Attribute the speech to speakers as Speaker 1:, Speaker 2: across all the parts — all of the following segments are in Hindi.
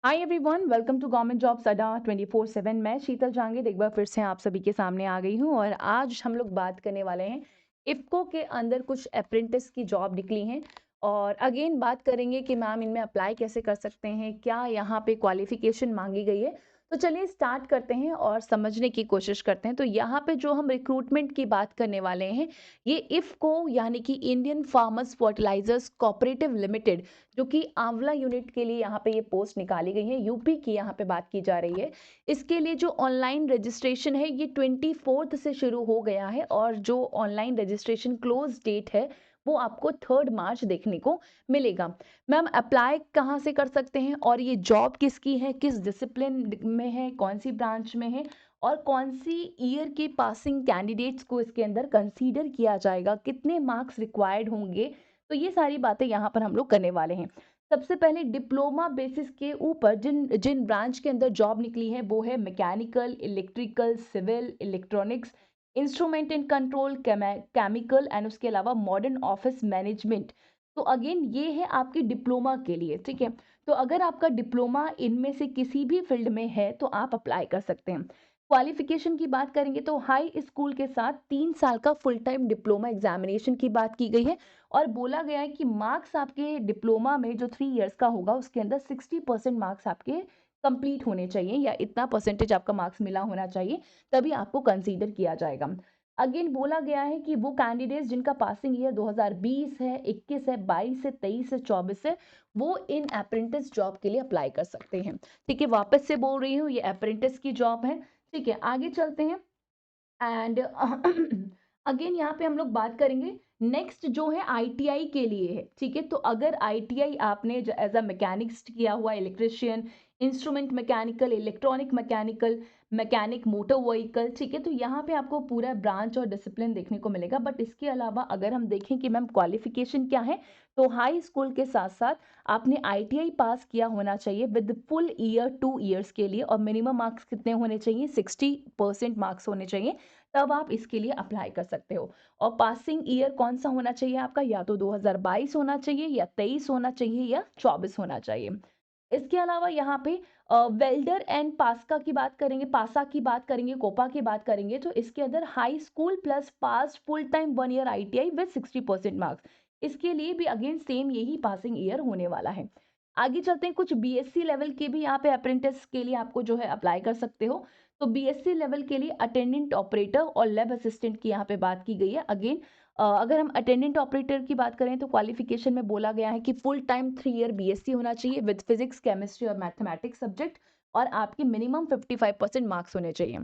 Speaker 1: Hi everyone, welcome to government jobs Adda 24/7। मैं शीतल जांगिड एक बार फिर से आप सभी के सामने आ गई हूँ और आज हम लोग बात करने वाले हैं इफ्को के अंदर कुछ अप्रेंटिस की जॉब निकली हैं। और अगेन बात करेंगे कि मैम इनमें अप्लाई कैसे कर सकते हैं, क्या यहाँ पे क्वालिफिकेशन मांगी गई है। तो चलिए स्टार्ट करते हैं और समझने की कोशिश करते हैं। तो यहाँ पे जो हम रिक्रूटमेंट की बात करने वाले हैं, ये इफ्को यानी कि Indian farmers fertilisers cooperative limited, जो कि आंवला यूनिट के लिए यहाँ पे ये पोस्ट निकाली गई है, यूपी की यहाँ पे बात की जा रही है। इसके लिए जो ऑनलाइन रजिस्ट्रेशन है ये 24 से शुरू हो गया है और जो ऑनलाइन रजिस्ट्रेशन क्लोज डेट है वो आपको 3 मार्च देखने को मिलेगा। मैम अप्लाई कहाँ से कर सकते हैं और ये जॉब किसकी है, किस डिसिप्लिन में है, कौन सी ब्रांच में है और कौन सी ईयर के पासिंग कैंडिडेट्स को इसके अंदर कंसीडर किया जाएगा, कितने मार्क्स रिक्वायर्ड होंगे, तो ये सारी बातें यहाँ पर हम लोग करने वाले हैं। सबसे पहले डिप्लोमा बेसिस के ऊपर जिन जिन ब्रांच के अंदर जॉब निकली है वो है mechanical, electrical, civil, electronics, instrument and control, chemical and उसके अलावा मॉडर्न ऑफिस मैनेजमेंट। तो अगेन ये है आपकी डिप्लोमा के लिए, ठीक है। तो अगर आपका डिप्लोमा इनमें से किसी भी फील्ड में है तो आप अप्लाई कर सकते हैं। क्वालिफिकेशन की बात करेंगे तो हाई स्कूल के साथ 3 साल का फुल टाइम डिप्लोमा एग्जामिनेशन की बात की गई है। और बोला गया है कि मार्क्स आपके डिप्लोमा में जो 3 इयर्स का होगा उसके अंदर 60% मार्क्स आपके कंप्लीट होने चाहिए या इतना परसेंटेज आपका मार्क्स मिला होना चाहिए, तभी आपको कंसीडर किया जाएगा। अगेन बोला गया है कि वो कैंडिडेट्स जिनका पासिंग ईयर 2020 है, 21 है, 22 है, 23 है, 24 है, वो इन अप्रेंटिस जॉब के लिए अप्लाई कर सकते हैं। ठीक है, वापस से बोल रही हूँ, ये अप्रेंटिस की जॉब है। ठीक है, आगे चलते हैं। एंड अगेन यहाँ पे हम लोग बात करेंगे, नेक्स्ट जो है आईटीआई के लिए है। ठीक है, तो अगर आईटीआई आपने एज अ मैकेनिक्स किया हुआ, electrician, instrument mechanical, electronic mechanical, mechanic motor vehicle, ठीक है, तो यहाँ पे आपको पूरा ब्रांच और डिसिप्लिन देखने को मिलेगा। बट इसके अलावा अगर हम देखें कि मैम क्वालिफिकेशन क्या है, तो हाई स्कूल के साथ साथ आपने आईटीआई पास किया होना चाहिए विद फुल ईयर 2 इयर्स के लिए, और मिनिमम मार्क्स कितने होने चाहिए, 60% मार्क्स होने चाहिए, तब आप इसके लिए अप्लाई कर सकते हो। और पासिंग ईयर कौन सा होना चाहिए आपका, या तो 2022 होना चाहिए या 23 होना चाहिए या 24 होना चाहिए। इसके अलावा यहाँ पे वेल्डर एंड पास्का की बात करेंगे, पासा की बात करेंगे, कोपा की बात करेंगे, तो इसके अंदर high school plus past full time 1 year ITI with 60% marks, इसके लिए भी अगेन सेम यही पासिंग ईयर होने वाला है। आगे चलते हैं, कुछ बीएससी लेवल के भी यहाँ पे अप्रेंटिस के लिए आपको जो है अप्लाई कर सकते हो। तो बीएससी लेवल के लिए अटेंडेंट ऑपरेटर और लैब असिस्टेंट की यहाँ पे बात की गई है। अगेन अगर हम अटेंडेंट ऑपरेटर की बात करें तो क्वालिफिकेशन में बोला गया है कि फुल टाइम 3 ईयर बीएससी होना चाहिए विद फिजिक्स, केमिस्ट्री और मैथमेटिक्स सब्जेक्ट, और आपकी मिनिमम 55% मार्क्स होने चाहिए।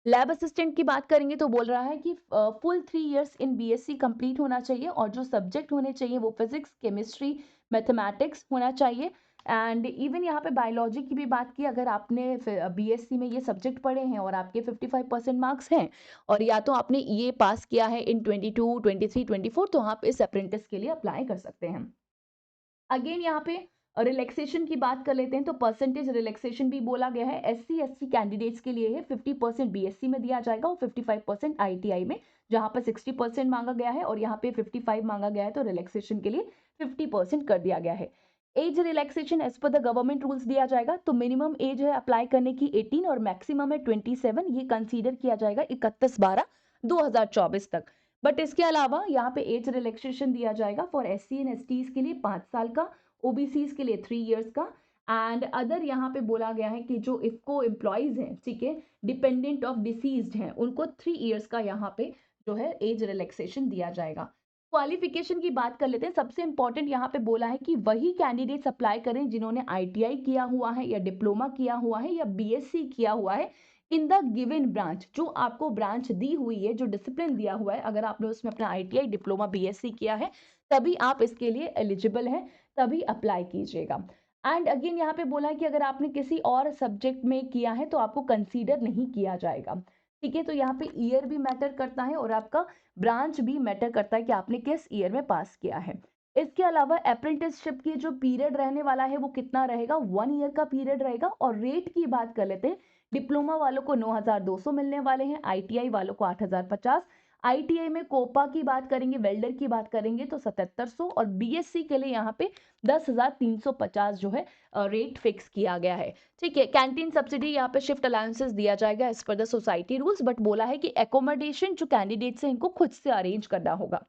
Speaker 1: लैब असिस्टेंट की बात करेंगे तो बोल रहा है कि full 3 years in BSc complete होना चाहिए और जो सब्जेक्ट होने चाहिए वो फिजिक्स, केमिस्ट्री, मैथमेटिक्स होना चाहिए। एंड इवन यहाँ पे बायोलॉजी की भी बात की, अगर आपने बीएससी में ये सब्जेक्ट पढ़े हैं और आपके 55% मार्क्स हैं और या तो आपने ये पास किया है इन 22, 23, 24, तो आप इस अप्रेंटिस के लिए अप्लाई कर सकते हैं। अगेन यहाँ पे रिलैक्सेशन की बात कर लेते हैं, तो परसेंटेज रिलैक्सेशन भी बोला गया है। एससी एसटी कैंडिडेट्स के लिए है 50% बीएससी में दिया जाएगा और 55% आईटीआई में, जहाँ पर 60% मांगा गया है और यहाँ पे 55 मांगा गया है, तो रिलैक्सेशन के लिए 50% कर दिया गया है। Age relaxation as per the government rules दिया जाएगा, तो मिनिमम एज है अप्लाई करने की 18 और मैक्सिमम है 27, ये कंसीडर किया जाएगा 31/12/2024 तक। बट इसके अलावा यहाँ पे एज रिलैक्सेशन दिया जाएगा फॉर एससी एंड एसटीज के लिए 5 साल का, ओबीसीज के लिए 3 इयर्स का, एंड अदर यहाँ पे बोला गया है कि जो इफको एम्प्लॉयज हैं, ठीक है, डिपेंडेंट ऑफ डिसीज्ड हैं, उनको 3 इयर्स का यहाँ पे जो है एज रिलैक्सेशन दिया जाएगा। क्वालिफिकेशन की बात कर लेते हैं। सबसे इंपॉर्टेंट यहाँ पे बोला है कि वही कैंडिडेट्स अप्लाई करें जिन्होंने आईटीआई किया हुआ है या डिप्लोमा किया हुआ है या बीएससी किया हुआ है इन द गिवन ब्रांच, जो आपको ब्रांच दी हुई है, जो डिसिप्लिन दिया हुआ है, अगर आपने उसमें अपना आईटीआई, डिप्लोमा, बीएससी किया है, तभी आप इसके लिए एलिजिबल हैं, तभी अप्लाई कीजिएगा। एंड अगेन यहाँ पे बोला है कि अगर आपने किसी और सब्जेक्ट में किया है तो आपको कंसीडर नहीं किया जाएगा। ठीक है, तो यहाँ पे ईयर भी मैटर करता है और आपका ब्रांच भी मैटर करता है कि आपने किस ईयर में पास किया है। इसके अलावा अप्रेंटिसशिप की जो पीरियड रहने वाला है वो कितना रहेगा, 1 ईयर का पीरियड रहेगा। और रेट की बात कर लेते हैं, डिप्लोमा वालों को 9,200 मिलने वाले हैं, आईटीआई वालों को 8,050, आईटीआई में कोपा की बात करेंगे, वेल्डर की बात करेंगे तो 7700, और बीएससी के लिए यहाँ पे 10,350 जो है रेट फिक्स किया गया है। ठीक है, कैंटीन सब्सिडी, यहाँ पे शिफ्ट अलाउंसेस दिया जाएगा as per the society rules, but बोला है कि एकोमोडेशन जो कैंडिडेट्स हैं इनको खुद से अरेंज करना होगा।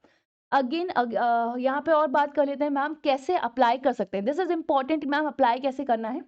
Speaker 1: अगेन यहाँ पे और बात कर लेते हैं मैम, कैसे अप्लाई कर सकते हैं। This is important ma'am, apply कैसे करना है,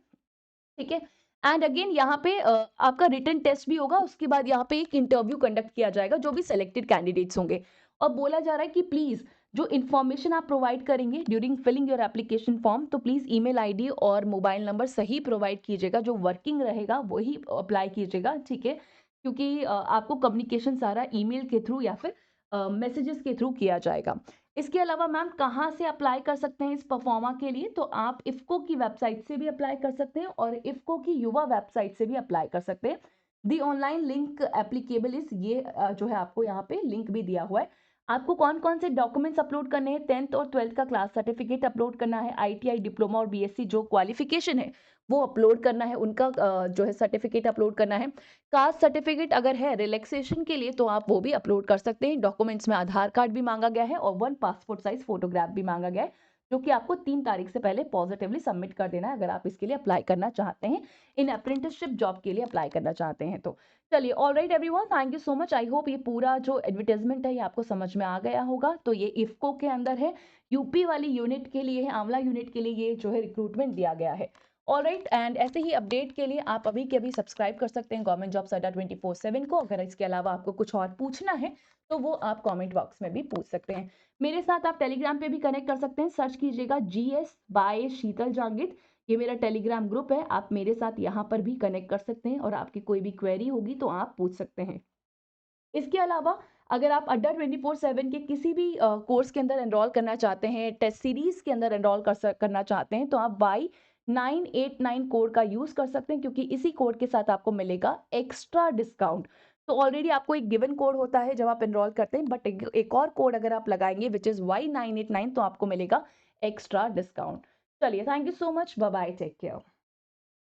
Speaker 1: ठीक है। एंड अगेन यहाँ पे आपका रिटन टेस्ट भी होगा, उसके बाद यहाँ पे एक इंटरव्यू कंडक्ट किया जाएगा जो भी सिलेक्टेड कैंडिडेट्स होंगे। और बोला जा रहा है कि प्लीज जो इन्फॉर्मेशन आप प्रोवाइड करेंगे during filling your application form, तो प्लीज ईमेल आईडी और मोबाइल नंबर सही प्रोवाइड कीजिएगा, जो वर्किंग रहेगा वही अप्लाई कीजिएगा, ठीक है। क्योंकि आपको कम्युनिकेशन सारा ईमेल के थ्रू या फिर मैसेजेस के थ्रू किया जाएगा। इसके अलावा मैम कहाँ से अप्लाई कर सकते हैं इस परफॉर्मा के लिए, तो आप इफ्को की वेबसाइट से भी अप्लाई कर सकते हैं और इफ्को की युवा वेबसाइट से भी अप्लाई कर सकते हैं। दी ऑनलाइन लिंक एप्लीकेबल इज, ये जो है आपको यहाँ पे लिंक भी दिया हुआ है। आपको कौन कौन से डॉक्यूमेंट्स अपलोड करने हैं, 10th और 12th का क्लास सर्टिफिकेट अपलोड करना है, आईटीआई डिप्लोमा और बीएससी जो क्वालिफिकेशन है वो अपलोड करना है, उनका जो है सर्टिफिकेट अपलोड करना है। कास्ट सर्टिफिकेट अगर है रिलैक्सेशन के लिए तो आप वो भी अपलोड कर सकते हैं। डॉक्यूमेंट्स में आधार कार्ड भी मांगा गया है और 1 पासपोर्ट साइज फोटोग्राफ भी मांगा गया है, जो कि आपको 3 तारीख से पहले पॉजिटिवली सबमिट कर देना है अगर आप इसके लिए अप्लाई करना चाहते हैं, इन अप्रेंटिसशिप जॉब के लिए अप्लाई करना चाहते हैं तो। चलिए, alright everyone, thank you so much. I hope ये पूरा जो एडवर्टाइजमेंट है ये आपको समझ में आ गया होगा। तो ये इफ्को के अंदर है, यूपी वाली यूनिट के लिए है, आंवला यूनिट के लिए ये जो है रिक्रूटमेंट दिया गया है। ऑलराइट, एंड ऐसे ही अपडेट के लिए आप अभी के अभी सब्सक्राइब कर सकते हैं गवर्नमेंट जॉब्स अड्डा 24/7 को। अगर इसके अलावा आपको कुछ और पूछना है तो वो आप कमेंट बॉक्स में भी पूछ सकते हैं। मेरे साथ आप टेलीग्राम पे भी कनेक्ट कर सकते हैं, सर्च कीजिएगा जीएस बाय शीतल जांगिड, ये मेरा टेलीग्राम ग्रुप है। आप मेरे साथ यहाँ पर भी कनेक्ट कर सकते हैं और आपकी कोई भी क्वेरी होगी तो आप पूछ सकते हैं। इसके अलावा अगर आप अड्डा 24/7 के किसी भी कोर्स के अंदर एनरोल करना चाहते हैं, टेस्ट सीरीज के अंदर एनरोल करना चाहते हैं, तो आप Y989 कोड का यूज कर सकते हैं, क्योंकि इसी कोड के साथ आपको मिलेगा एक्स्ट्रा डिस्काउंट। तो ऑलरेडी आपको एक गिवन कोड होता है जब आप एनरोल करते हैं, बट एक और कोड अगर आप लगाएंगे विच इज Y989 तो आपको मिलेगा एक्स्ट्रा डिस्काउंट। चलिए, thank you so much, bye bye, take care.